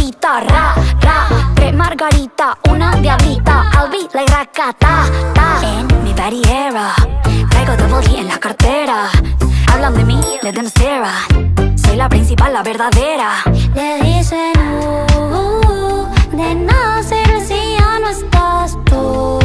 gordita, ra, ra. Tres margarita, una diablita. I'll be like rakata, ta. En mi body era, traigo double D en la cartera. Hablan de mí, let them stare at. Soy la principal, la verdadera. Le dicen, de nada sirve si ya no estás tú.